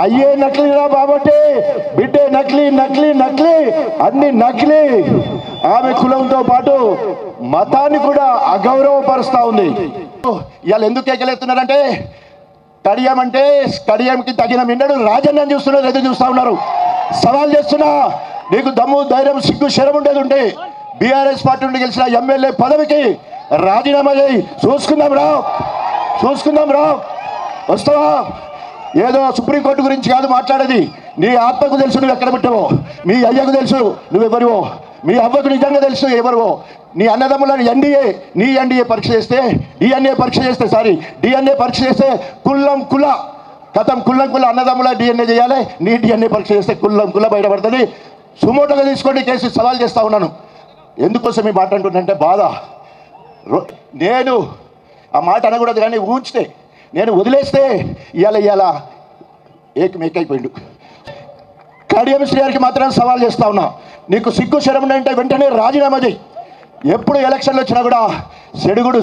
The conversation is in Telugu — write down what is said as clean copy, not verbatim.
అయ్యే నకిలీరా బాబట్టే బిడ్డే నకిలీ నకిలీ నకిలీ అన్ని నకిలీ. ఆమె కులంతో పాటు మతాన్ని కూడా అగౌరవపరుస్తా ఉంది. ఇవాళ ఎందుకు కేకలేస్తున్నారంటే కడియం అంటే కడియంకి తగిన మిన్నడు రాజన్నని చూస్తున్నారు, ఎదురు చూస్తా ఉన్నారు. సవాల్ చేస్తున్నా, నీకు దమ్ము ధైర్యం సిగ్గు శరం ఉండేది ఉంటే బీఆర్ఎస్ పార్టీ నుండి గెలిచిన ఎమ్మెల్యే పదవికి రాజీనామా చేయి. చూసుకుందాం రా వస్తావా? ఏదో సుప్రీంకోర్టు గురించి కాదు మాట్లాడేది. నీ ఆత్మకు తెలుసు నువ్వు ఎక్కడ పుట్టావో, మీ అయ్యకు తెలుసు నువ్వెవరివో, మీ అవ్వకు నిజంగా తెలుసు ఎవరివో. నీ అన్నదమ్ములను ఎన్డీఏ పరీక్ష చేస్తే డిఎన్ఏ పరీక్ష చేస్తే కులం అన్నదమ్ముల డిఎన్ఏ చేయాలి. నీ డిఎన్ఏ పరీక్ష చేస్తే కుల బయటపడుతుంది. సుమోటోగా తీసుకోండి కేసు సవాల్ చేస్తా ఉన్నాను. ఎందుకోసం ఈ మాట అంటుందంటే బాధ. నేను ఆ మాట అనకూడదు, కానీ ఊంచితే నేను వదిలేస్తే ఇవాళ ఏకైపోయిండు. కడియం శ్రీ గారికి మాత్రం సవాల్ చేస్తా ఉన్నా, నీకు సిగ్గు శరం అంటే వెంటనే రాజీనామా చేయి. ఎప్పుడు ఎలక్షన్లు వచ్చినా కూడా సెడుగుడు